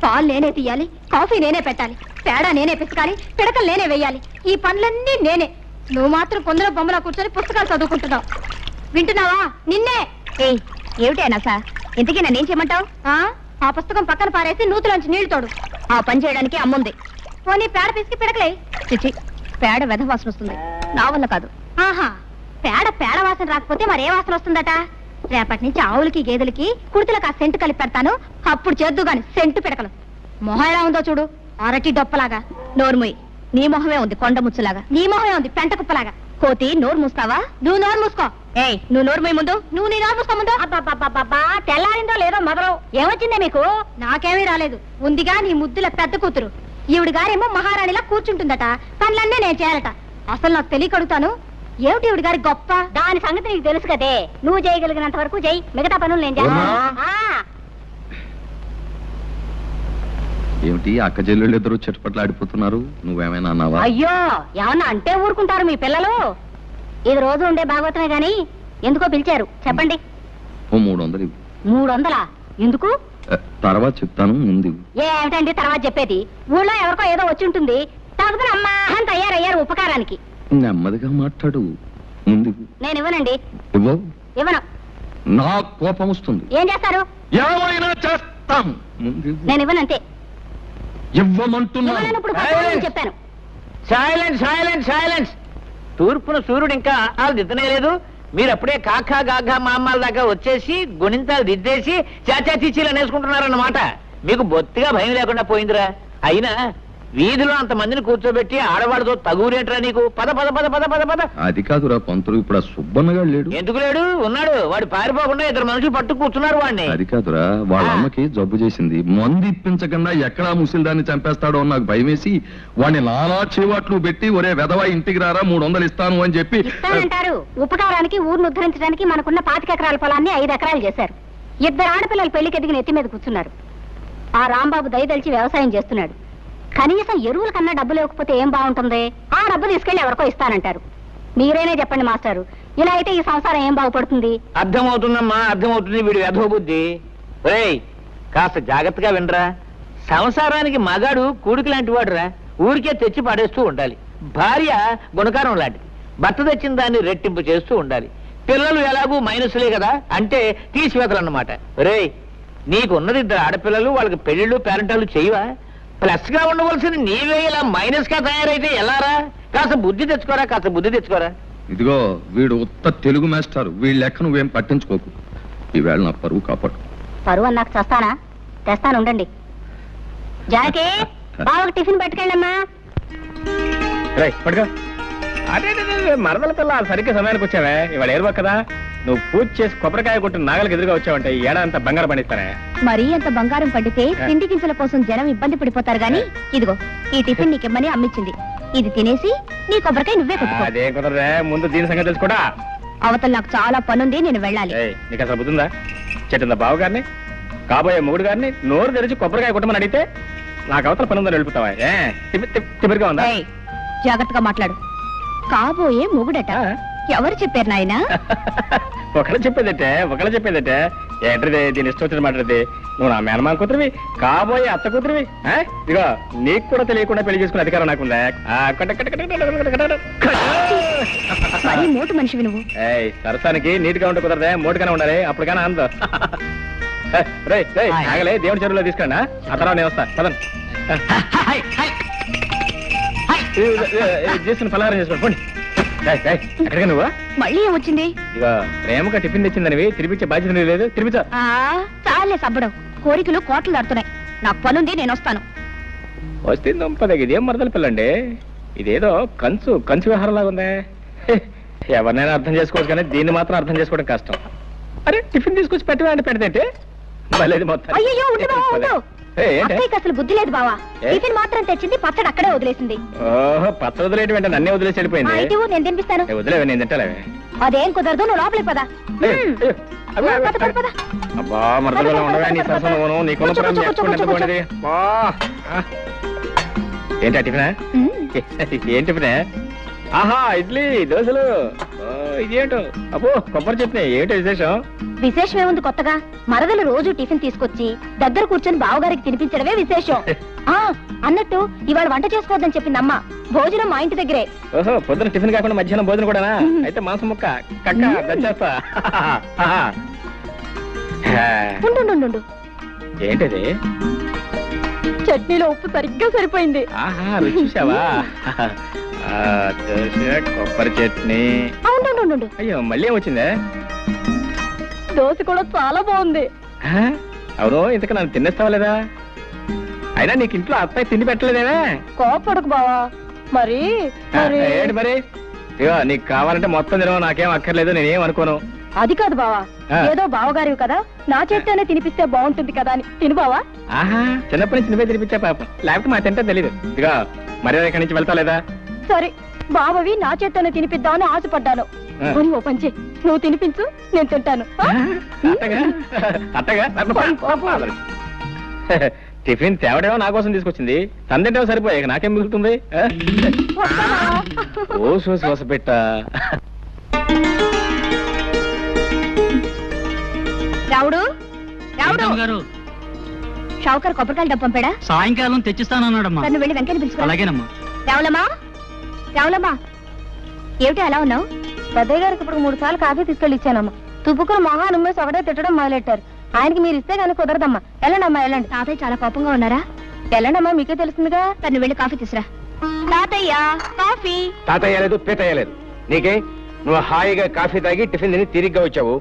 పాలు నేనే తీయాలి, కాఫీ నేనే పెట్టాలి, పేడ నేనే పిసకాలి, పిడకలు నేనే వెయ్యాలి. ఈ పనులన్నీ నేనే. నువ్వు మాత్రం కొందరు బొమ్మలా కూర్చొని పుస్తకాలు చదువుకుంటున్నావు. వింటున్నావా? నిన్నే. ఏమిటైనా సార్, ఇంతకీ నన్నేం చేయమంటావు? ఆ పుస్తకం పక్కన పారేసి నూతులోంచి నీళ్లు తోడు. ఆ పని చేయడానికి అమ్ముంది. పోనీ పేడ పిసికి పిడకలే. చిచి, పేడ వెధవాసన వస్తుంది, నా వల్ల కాదు. ఆహా, పేడ వాసన రాకపోతే మరే వాసన వస్తుందట? రేపటి నుంచి ఆవులకి గేదెలకి కుడితలకు ఆ సెంటు కలిపి పెడతాను, అప్పుడు చేద్దు గాని సెంటు పిడకలు. మొహం ఎలా ఉందో చూడు, అరటి డొప్పలాగా. నోరుముయి, నీ మొహమే ఉంది కొండ ముచ్చులాగా. నీ మొహమే ఉంది పెంట కుప్పలాగా. కోతి, నోరు మూస్తావా? నువ్వు నోరు మూసుకో. ఏయ్, నువ్వు నోరుమోయి ముందు. నువ్వు నీ నోరు మూసుకో ముందు. అబ్బా, తెల్లారిందో లేదో మొదలు. ఏమొచ్చిందే మీకు? నాకేమీ రాలేదు. ఉందిగా నీ ముద్దుల పెద్ద కూతురు. ఈవిడ గారేమో మహారాణిలా కూర్చుంటుందట, పనులన్నీ నేను చేయాలట. అసలు నాకు తెలియకడుగుతాను, ఏమిటి ఈవిడ గారి గొప్ప? దాని సంగతి నీకు తెలుసు కదే. నువ్వు చేయగలిగినంత వరకు చెయ్యి, మిగతా పనులు నేను చేస్తాను. ఏమిటి అక్క చెల్లెళ్ళు ఇద్దరు చెట్టుపట్లు ఆడిపోతున్నారు? నువ్వేమైనా అన్నావా? అయ్యో, ఏమన్నా అంటే ఊరుకుంటారు మీ పిల్లలు? ఇది రోజు ఉండే భాగవతమే గాని ఎందుకో పిలిచారు చెప్పండి. ఓ 300. 300? ఎందుకు? తర్వాత చెప్తాను, ముందు. ఏమిటండి తర్వాత చెప్పేది? ఊళ్ళో ఎవరికో ఏదో వచ్చి ఉంటుంది, తగ్గుతున్న అమ్మా అని తయారయ్యారు ఉపకారానికి. నెమ్మదిగా మాట్లాడు, ముందు. నేను ఇవ్వనండి. ఇవ్వను. నా కోపం వస్తుంది. ఏం చేస్తారు? ఏమైనా చేస్తాం. నేను ఇవ్వనంతే. ఇవ్వమంటున్నాను. చెప్పాను. Silence silence silence. తూర్పున సూర్యుడు ఇంకా దిద్దనే లేదు, మీరు అప్పుడే కాకా గాఘా మామాల దాకా వచ్చేసి గుణింతాలు దిద్దేసి చాచా చీచీలు అనేసుకుంటున్నారన్నమాట. మీకు బొత్తిగా భయం లేకుండా పోయిందిరా. అయినా వీధిలో అంత మందిని కూర్చోబెట్టి ఆడవాడితో తగురేట్రా నీకు? పద పద పద పద పద పద. అది కాదురా పంతులు, ఇప్పుడు ఆ సుబ్బన్నగా లేడు. ఎందుకు లేడు? ఉన్నాడు. వాడు పారిపోకుండా 2 మనుషులు పట్టు కూర్చున్నారు వాడిని. అది కాదురా, వాళ్ళ అమ్మకి జబ్బు చేసింది, మందు ఇప్పించకుండా ఎక్కడా ముసిల్దాన్ని చంపేస్తాడో నాకు భయమేసి వాడిని నానా చేవాట్లు పెట్టి, ఒరే వెధవా ఇంటికి రారా 300 ఇస్తాను అని చెప్పి. ఇస్తానంటారు. ఉపకారానికి ఊరిని ఉద్ధరించడానికి మనకున్న 25 ఎకరాల పొలాన్ని 5 ఎకరాలు చేశారు. 2 ఆడపిల్లలు పెళ్లికి ఎదిగిన ఎత్తి మీద కూర్చున్నారు. ఆ రాంబాబు దయదలిచి వ్యవసాయం చేస్తున్నాడు. కనీసం ఎరువుల కన్నా డబ్బు లేకపోతే ఏం బాగుంటుంది? ఆ డబ్బు తీసుకెళ్లి ఎవరికో ఇస్తానంటారు. మీరేనే చెప్పండి మాస్టారు, ఇలా అయితే ఈ సంసారం ఏం బాగుపడుతుంది? అర్థమవుతుందమ్మా, అర్థమవుతుంది. వీడు వెధవ బుద్ధి. ఒరేయ్, కాస్త జాగ్రత్తగా వినరా. సంసారానికి మగాడు కూడికి లాంటి వాడురా. ఊరికే తెచ్చి పడేస్తూ ఉండాలి. భార్య గుణకారం లాంటిది, భర్త తెచ్చిన దాన్ని రెట్టింపు చేస్తూ ఉండాలి. పిల్లలు ఎలాగూ మైనస్లే కదా, అంటే తీసివేతలన్నమాట. ఒరేయ్, నీకున్నది 2 ఆడపిల్లలు, వాళ్ళకి పెళ్లిళ్ళు పేరెంటాలు చేయవా? ప్లస్ గా ఉండవలసిన నీవే ఇలా మైనస్ గా తయారైతే ఎలారా? కాస్త బుద్ధి తెచ్చుకోరా, కాస్త బుద్ధి తెచ్చుకోరా. ఇదిగో వీడు ఉత్త తెలుగు మాస్టారు, వీళ్ళ లెక్క నువ్వేం పట్టించుకోకు. ఈవేళ నా పరువు కాపాడు. పరువు అన్నాక చేస్తానా? తెస్తాను ఉండండి. జానకి, బావకు టిఫిన్ పెట్టుకెళ్ళమ్మా. అదే మరదల పిల్ల సరిగ్గా సమయానికి వచ్చావే. ఇవాళ ఏరువా కదా, నువ్వు పూజ చేసి కొబ్బరికాయ కొట్టిన నాగలికి ఎదురుగా వచ్చావంటే ఈ ఏడాదంతా బంగారం పండిస్తానే. మరీ అంత బంగారం పండితే తిండి గింజల కోసం జనం ఇబ్బంది పడిపోతారు గాని, ఇదిగో ఈ టిఫిన్ నీకిమ్మని అమ్మించింది. ఇది తినేసి నీ కొబ్బరికాయ నువ్వే కొట్టుకో. అదే కుదరదే, ముందు దీని సంగతి తెలుసుకోడా. అవతల నాకు చాలా పనుంది, నేను వెళ్ళాలి. నీకు అసలు బుద్ధిందా? చెట్టిందా బావ గారిని, కాబోయే మొగుడు గారిని నోరు తెరిచి కొబ్బరికాయ కొట్టమని అడిగితే నాకు అవతల పని ఉందని వెళ్ళిపోతావా? తిమిరిగా ఉందా? జాగ్రత్తగా మాట్లాడు. కాబోయే మొగుడట ఎవరు చెప్పారు నాయనా? ఒకళ్ళు చెప్పేదటే ఏంటది? దీని ఇష్టం వచ్చిన మాట్లాడితే నువ్వు నా మేనమా కూతురివి, కాబోయే అత్త కూతురివి. ఇదిగో నీకు కూడా తెలియకుండా పెళ్లి చేసుకునే అధికారం నాకుందా? మోటు మనిషివి నువ్వు. సరసానికి నీట్గా ఉంటే కుదరదే, మోటుగానే ఉండాలి, అప్పుడు కానీ అందం. ఆగలే, దేవుడి చెరువులో తీసుకురా, ఆ తర్వాత నేను వస్తా. పదండి, చేసుకుని పలహారం చేసుకోండి. ఎక్కడికి నువ్వు? మళ్ళీ ఏమొచ్చింది? ఇక ప్రేమగా టిఫిన్ తెచ్చిందనివి తినిపించే బాధ్యత లేదు. తినిపించా చాలే సబ్బడం, కోరికలు కోట్లు దాడుతున్నాయి. నాకు పనుంది, నేను వస్తాను. వస్తుంది ఇదేం మరదల పిల్లండి, ఇదేదో కంచు వ్యవహారం లాగా ఉందే. ఎవరినైనా అర్థం చేసుకోవచ్చు కానీ దీన్ని మాత్రం అర్థం చేసుకోవడం కష్టం. అరే టిఫిన్ తీసుకొచ్చి పెట్టమంటే పెడితే మళ్ళీ మొత్తం. అసలు బుద్ధి లేదు బావా. టిఫిన్ మాత్రం తెచ్చింది, పచ్చడి అక్కడే వదిలేసింది. ఓహో, పచ్చడి వదిలేటి వెంట నన్నే వదిలేసి వెళ్ళిపోయింది. నేను తినిపిస్తాను. వదిలేవే, నేను తింటాలేవే. అదేం కుదరదు, నువ్వు లోపలికి పదా. అబ్బా మరదలో ఉండవా నీ సరసను, నీ కులపురం చేసుకుంటే ఏంటి టిఫినా? ఏం టిఫినే? ఆహా ఇడ్లీ దోశలు ఇదేంటో అబ్బో కొబ్బరి చట్నీ ఏంటో విశేషం? విశేషం ఏముంది కొత్తగా? మరదలు రోజు టిఫిన్ తీసుకొచ్చి దగ్గర కూర్చొని బావగారికి తినిపించడమే విశేషం. ఆ అన్నట్టు ఇవాళ వంట చేసుకోవద్దని చెప్పింది అమ్మ. భోజనం మా ఇంటి దగ్గరే. ఓహో పొద్దున టిఫిన్ కాకుండా మధ్యాహ్నం భోజనం కూడానా? అయితే మాంసం ముక్క కక్క దచ్చేస్తా. ఉండు ఏంటది? చట్నీలో ఉప్పు సరిగ్గా సరిపోయింది. ఆహా రుచి చూసావా? దోశ కొబ్బరి చట్నీ. ఉండు అయ్యో మళ్ళీ ఏమొచ్చిందే? దోశ కూడా చాలా బాగుంది. అవును ఇంతకు నన్ను తినేస్తావా లేదా? అయినా నీకు ఇంట్లో అత్తయ్య తిండి పెట్టలేదేమే? కోపడకు బావా. మరి ఏంటి మరి? ఇగో నీకు కావాలంటే మొత్తం తినవు, నాకేం అక్కర్లేదు, నేనేం అనుకోను. అది కాదు బావా, ఏదో బావగారివి కదా, నా చేత్తోనే తినిపిస్తే బాగుంటుంది కదా అని తిను బావా. ఆహా చిన్నప్పటి నుంచి నువ్వే తినిపించా పాపం, లేకపోతే మా తింటే తెలీదు. ఇదిగో మర్యాద ఇక్కడి నుంచి వెళ్తా లేదా? సరే బావవి నా చేత్తోనే తినిపిద్దామని ఆశపడ్డాను. ఓ పంచి నువ్వు తినిపించు, నేను తింటాను. అట్టగా టిఫిన్ తేవడేమో నా కోసం తీసుకొచ్చింది, తందింటేమో సరిపోయాక నాకేం మిగులుతుంది? ఓ సోస పెట్ట. రావుడు రావుడు షావుకర్ కొబ్బరికాయలు డబ్బు పంపాడా? సాయంకాలం తెచ్చిస్తానన్నాడమ్మా. తను వెళ్ళి వెంకని పిలుచుకో. అలాగేనమ్మా. రావులమ్మా ఏమిటి అలా ఉన్నావు? పెద్దయ్య గారికి ఇప్పుడు 3 సార్లు కాఫీ తీసుకెళ్ళి ఇచ్చానమ్మా. తుప్పుకుని మొహాన్ని ఉమ్మేసి ఒకటే తిట్టడం మొదలెట్టారు. ఆయనకి మీరు ఇస్తే కానీ కుదరదమ్మా. వెళ్ళండమ్మా వెళ్ళండి. తాతయ్య చాలా కోపంగా ఉన్నారా? వెళ్ళండమ్మా, మీకే తెలుస్తుందిగా. తను వెళ్ళి కాఫీ తీసురా. తాతయ్య కాఫీ. తాతయ్య లేదు పీతయ్య లేదు నీకే. నువ్వు హాయిగా కాఫీ తాగి టిఫిన్ తిని తిరిగ్గా వచ్చావు.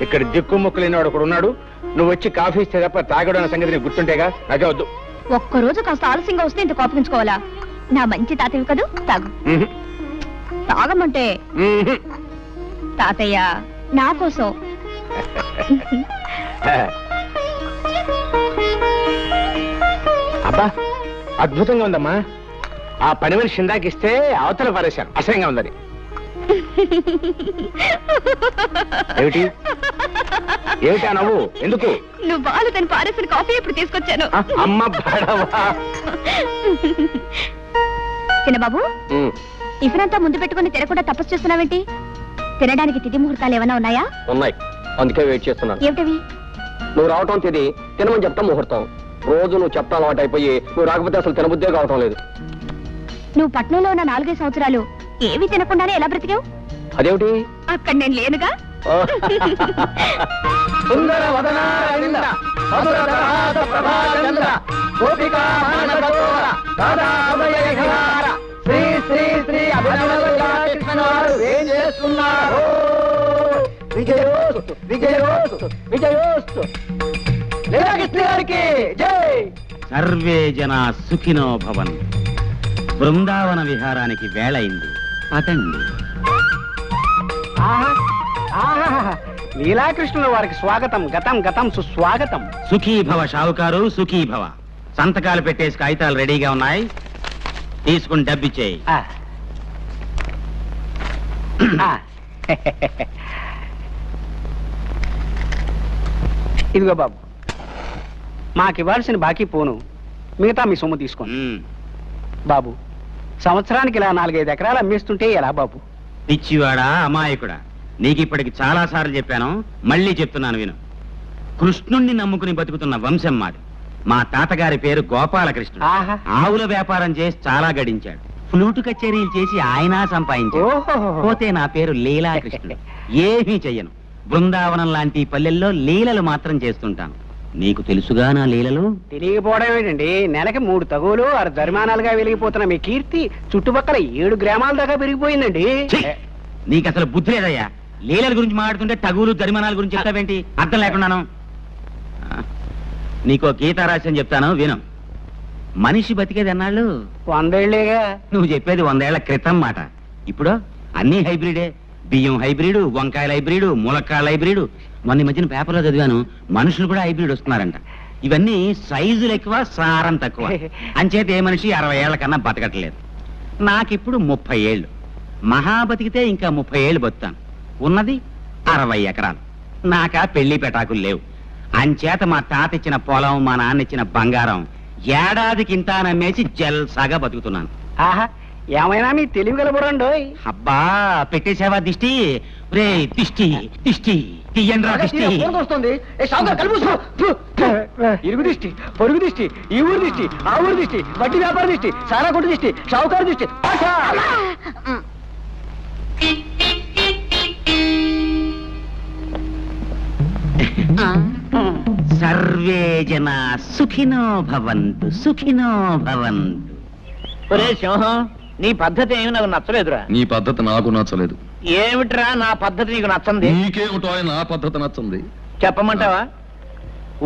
ఇక్కడ దిక్కు ముక్కు లేనివాడు ఒకడు ఉన్నాడు. నువ్వు వచ్చి కాఫీ ఇస్తే తప్ప తాగడం అనే సంగతి నీకు గుర్తుంటేగా. నాకే వద్దు. ఒక్కరోజు కాస్త ఆలస్యంగా వస్తే ఇంత కోపగించుకోవాలా? నా మంచి తాతయ్య కదూ, తాగు. తాగమంటే తాతయ్య నా కోసం. అబ్బా అద్భుతంగా ఉందమ్మా. ఆ పని మనిషి ఇందాకిస్తే అవతల పారేశాను, అసహ్యంగా ఉందని. ఏమిటి ఏమిటా నవ్వు? ఎందుకు? నువ్వు బాలు తను పారేసిన కాఫీ ఇప్పుడు తీసుకొచ్చాను. అమ్మ బాడవా. చిన్నబాబు, టిఫిన్ అంతా ముందు పెట్టుకుని తినకుండా తపస్సు చేస్తున్నావేంటి? తినడానికి తిథి ముహూర్తాలు ఏమైనా ఉన్నాయా? ఉన్నాయి, అందుకే వెయిట్ చేస్తున్నాను. ఏమిటవి? నువ్వు రావటం తిది, తినమని చెప్తాం ముహూర్తం. రోజు నువ్వు చెప్తా అలవాటు అయిపోయి నువ్వు రాకపోతే అసలు తినబుద్దే కావటం లేదు. నువ్వు పట్నంలో ఉన్న 4-5 సంవత్సరాలు ఏవి తినకుండానే ఎలా బ్రతికావు? అదేమిటి? అక్కడ నేను లేనుగా. సర్వే జనా సుఖినో భవన్. బృందావన విహారానికి వేళయింది, అతండి. లీలాకృష్ణుల వారికి స్వాగతం, గతం గతం సుస్వాగతం. సుఖీ భవ షావుకారు, సుఖీ భవ. సంతకాలు పెట్టేసి కాగితాలు రెడీగా ఉన్నాయి, తీసుకుని డబ్బిచ్చేయి. ఇదిగో బాబు, మాకివ్వాల్సిన బాకీ పోను, మిగతా మీ సొమ్ము తీసుకోండి. బాబు, సంవత్సరానికి ఇలా 4-5 ఎకరాలు అమ్మేస్తుంటే ఎలా బాబు? పిచ్చివాడా, అమాయకుడా, నీకిప్పటికి చాలా సార్లు చెప్పాను, మళ్ళీ చెప్తున్నాను విను. కృష్ణుణ్ణి నమ్ముకుని బతుకుతున్న వంశం మాది. మా తాతగారి పేరు గోపాలకృష్ణుడు. ఆవుల వ్యాపారం చేసి చాలా గడించాడు. ఫ్లూటు కచేరీలు చేసి ఆయన సంపాదించాడు. పోతే నా పేరు లీలాకృష్ణుడు. ఏమీ చెయ్యను. బృందావనం లాంటి పల్లెల్లో లీలలు మాత్రం చేస్తుంటాను. నీకు తెలుసుగా నా లీలలు? తెలియకపోవడం ఏంటండి, నెలకి 3 తగులు 6 జరిమానాలుగా వెలిగిపోతున్న మీ కీర్తి చుట్టుపక్కల 7 గ్రామాల దాకా పెరిగిపోయిందండి. నీకు అసలు బుద్ధి లేదయ్యా. లీలల గురించి మాట్లాడుతుంటే టగులు జరిమానాల గురించి చెప్తావేంటి? అర్థం లేకున్నాను. నీకో గీతారాశి చెప్తాను విను. మనిషి బతికేది అన్నాళ్ళు 100 ఏళ్లేగా. నువ్వు చెప్పేది 100 ఏళ్ల క్రితం మాట. ఇప్పుడు అన్ని హైబ్రిడే. బియ్యం హైబ్రిడ్, వంకాయల హైబ్రిడ్, ములక్కాయల హైబ్రిడ్. మొన్న మధ్యన పేపర్లో చదివాను, మనుషులు కూడా హైబ్రిడ్ వస్తున్నారంట. ఇవన్నీ సైజులు ఎక్కువ, సారం తక్కువ. అంచేత ఏ మనిషి 60 ఏళ్ల కన్నా బతకట్లేదు. నాకిప్పుడు 30 ఏళ్ళు. మహా బతికితే ఇంకా 30 ఏళ్ళు బతుకుతాను. ఉన్నది 60 ఎకరాలు. నాకా పెళ్లి పెటాకులు లేవు. అంచేత మా తాత ఇచ్చిన పొలం, మా నాన్న ఇచ్చిన బంగారం ఏడాదికి ఇంత నమ్మేసి జల్సాగా బతుకుతున్నాను. ఆహా, ఏమైనా మీ తెలివి గలబడండి. అబ్బా పెట్టేసావా దిష్టి? రే దిష్టి దిష్టి తీయండ్రా దిష్టి. వస్తుంది ఇరుగు దిష్టి, పొరుగు దిష్టి, ఈ ఊరు దిష్టి, ఆ ఊరు దిష్టి, వడ్డీ వ్యాపార దిష్టి, సారా కొట్టు దిష్టి, షావుకారు దిష్టి. సర్వే జన సుఖినో భవంతు సుఖినో భవంతు. ఒరే సింహం, నీ పద్ధతి ఏమి నాకు నచ్చలేదురా. నీ పద్ధతి నాకు నచ్చలేదు. ఏమిట్రా నా పద్ధతి నీకు నచ్చంది? నీకేమిటో నా పద్ధతి నచ్చంది. చెప్పమంటావా?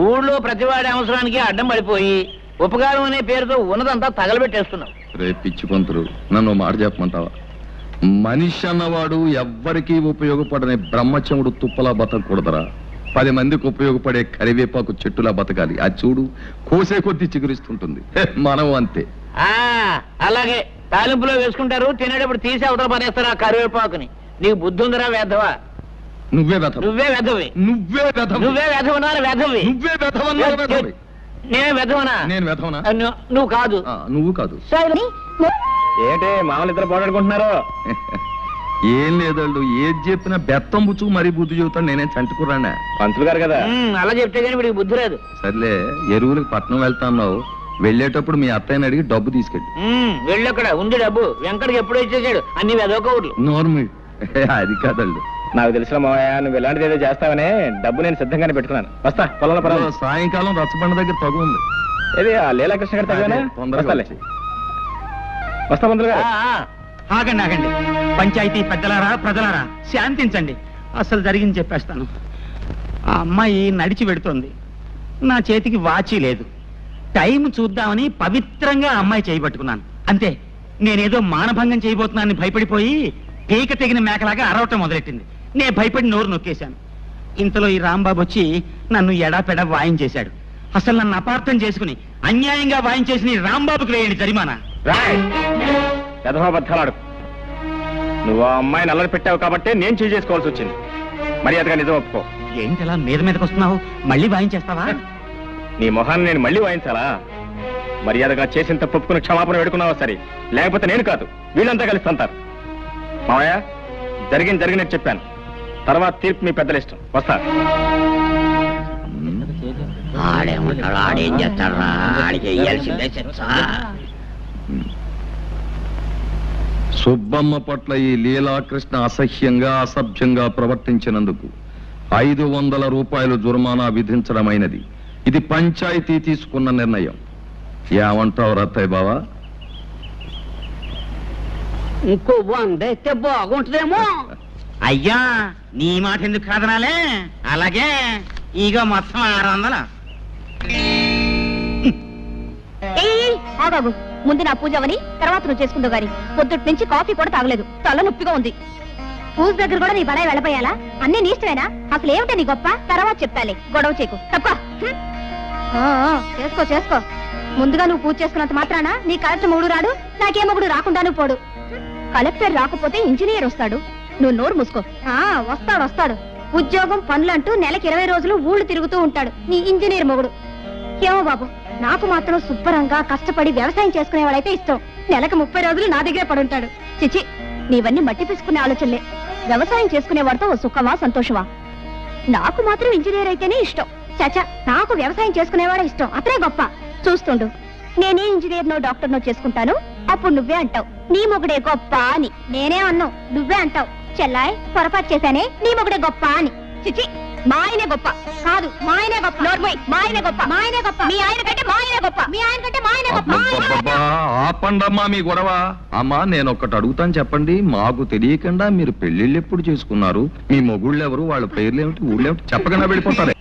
ఊళ్ళో ప్రతివాడి అవసరానికి అడ్డం పడిపోయి ఉపకారం అనే పేరుతో ఉన్నదంతా తగలబెట్టేస్తున్నావు. రే పిచ్చి పంతులు, నన్ను మాట చెప్పమంటావా? మనిషి అన్నవాడు ఎవ్వరికీ ఉపయోగపడని బ్రహ్మచముడు తుప్పలా బతకూడదరా. 10 మందికి ఉపయోగపడే కరివేపాకు చెట్టులా బతకాలి. అది చూడు, కోసే కొద్దీ చిగురిస్తుంటుంది. మనం అంతే. అలాగే తాలింపులో వేసుకుంటారు, తినేటప్పుడు తీసి అవతల పనేస్తారు ఆ కరివేపాకుని. నీకు బుద్ధి ఉందిరా వేధవా? నువ్వే వెధవ. నువ్వే వెధవి. నువ్వే వెధవ. నువ్వే వెధవనారు వెధవి. నువ్వే వెధవన్నారు వెధవి. నేను వెధవనా? నేను వెధవనా? నువ్వు కాదు. నువ్వు కాదు. ఏంటి మామూలు ఇద్దరు పోరాడుకుంటున్నారు? ఏం లేదళ్ళు, ఏది చెప్పినా బెత్తం బుచ్చు మరీ బుద్ధి చెబుతాను. నేనేం చంటుకురానా? పంతులు గారు కదా. అలా చెప్తే కానీ వీడికి బుద్ధి లేదు. సర్లే, ఎరువులకు పట్నం వెళ్తాన్నావు, వెళ్ళేటప్పుడు మీ అత్తయ్యని అడిగి డబ్బు తీసుకెళ్ళి. వెళ్ళక్కడ ఉంది డబ్బు. వెంకటకి ఎప్పుడో ఇచ్చేసాడు అన్ని వెదోకౌట్లు. నోర్మి అది కాదళ్ళు. నాకు తెలిసిన మావయ్య నువ్వు ఇలాంటిది ఏదో చేస్తావనే డబ్బు నేను సిద్ధంగానే పెట్టుకున్నాను. వస్తా పొలంలో పర్వాలేదు. సాయంకాలం రచ్చబండ దగ్గర తగు ఉంది. ఏది ఆ లీలాకృష్ణ గారి తగ్గనా? తొందరగా వస్తా పంతులు గారు. ఆగండి ఆగండి, పంచాయతీ పెద్దలారా ప్రజలారా శాంతించండి. అసలు జరిగింది చెప్పేస్తాను. ఆ అమ్మాయి నడిచి పెడుతోంది, నా చేతికి వాచి లేదు. టైం చూద్దామని పవిత్రంగా ఆ అమ్మాయి చేయబట్టుకున్నాను. అంతే, నేనేదో మానభంగం చేయబోతున్నానని భయపడిపోయి పీక తెగిన మేకలాగా అరవటం మొదలెట్టింది. నేను భయపడి నోరు నొక్కేశాను. ఇంతలో ఈ రాంబాబు వచ్చి నన్ను ఎడాపెడా వాయించేశాడు. అసలు నన్ను అపార్థం చేసుకుని అన్యాయంగా వాయించేసిన ఈ రాంబాబుకి వేయండి జరిమానా. యథాబద్ధాలాడు. నువ్వు ఆ అమ్మాయిని అల్లరి పెట్టావు కాబట్టి నేను చేంజ్ చేసుకోవాల్సి వచ్చింది. మర్యాదగా నిజం ఒప్పుకో. ఏంటలా మీదకి వస్తున్నావు? మళ్ళీ వాయించేస్తావా? నీ మొహాన్ని నేను మళ్ళీ వాయించాలా? మర్యాదగా చేసిన తప్పుకుని క్షమాపణ వేడుకున్నావా సరే, లేకపోతే నేను కాదు వీళ్ళంతా కలిసి తంతారు. మావయ్య, జరిగినట్టు చెప్పాను. తర్వాత తీర్పు మీ పెద్దల ఇష్టం. వస్తా. ఆడేమంటాడు, ఆడేం చేస్తాడా? ఆడికి వేయాల్సిందే శిక్ష. సుబ్బమ్మ పట్ల ఈ లీలాకృష్ణ అసహ్యంగా అసభ్యంగా ప్రవర్తించినందుకు 500 రూపాయలు జుర్మానా విధించడమైనది. ఇది పంచాయతీ తీసుకున్న నిర్ణయం. ఏమంటావు రత్తయ్య బావా? ఇంకో 100 అయితే బాగుంటుందేమో. అయ్యా, నీ మాట ఎందుకు కాదనాలే? అలాగే ఇక మొత్తం 600. బాబు, ముందు నా పూజ అవని తర్వాత నువ్వు చేసుకుందో గాని పొద్దుటి నుంచి కాఫీ కూడా తాగలేదు. తల నొప్పిగా ఉంది. పూజ దగ్గర కూడా నీ బడాయి వెళ్ళబోయాలా? అన్ని నీ ఇష్టమేనా? అసలు ఏమిటో నీ గొప్ప? తర్వాత చెప్తాలే, గొడవ చేయకు. తప్ప చేసుకో చేసుకో. ముందుగా నువ్వు పూజ చేసుకున్నంత మాత్రాన నీ కలెక్టర్ మూడు రాడు, నాకే మొగుడు రాకుండాను పోడు. కలెక్టర్ రాకపోతే ఇంజనీర్ వస్తాడు. నువ్వు నోరు మూసుకో. వస్తాడు. ఉద్యోగం పనులంటూ నెలకి 20 రోజులు ఊళ్ళు తిరుగుతూ ఉంటాడు నీ ఇంజనీర్ మొగుడు. ఏమో బాబు, నాకు మాత్రం శుభ్రంగా కష్టపడి వ్యవసాయం చేసుకునేవాడైతే ఇష్టం. నెలకు 30 రోజులు నా దగ్గరే పడుంటాడు. చిచి, నీవన్నీ మట్టి తీసుకునే ఆలోచనలే. వ్యవసాయం చేసుకునేవాడితో ఓ సుఖమా సంతోషమా? నాకు మాత్రం ఇంజనీర్ అయితేనే ఇష్టం. చాచా, నాకు వ్యవసాయం చేసుకునేవాడే ఇష్టం. అతనే గొప్ప. చూస్తుండు, నేనే ఇంజనీర్నో డాక్టర్నో చేసుకుంటాను. అప్పుడు నువ్వే అంటావు నీ మొగుడే గొప్ప అని. నేనే అన్నావు, నువ్వే అంటావు చెల్లాయ్ పొరపాటు చేశానే, నీ మొగుడే గొప్ప అని. చిచి, మా ఆయనే గొప్ప కాదు, మా ఆయనే గొప్ప. మా ఆయనే గొప్ప, మా ఆయనే గొప్ప. మీ ఆయన కంటే మా ఆయనే గొప్ప, మీ ఆయన కంటే మా ఆయనే గొప్ప. ఆపండమ్మా మీ గొడవ. అమ్మా, నేను ఒక్కటి అడుగుతాను చెప్పండి. మాకు తెలియకుండా మీరు పెళ్లిళ్ళు ఎప్పుడు చేసుకున్నారు? మీ మొగుళ్ళు ఎవరు? వాళ్ళ పేర్లు ఏమిటి? ఊళ్ళేమిటి? చెప్పకుండా వెళ్ళిపోతారే.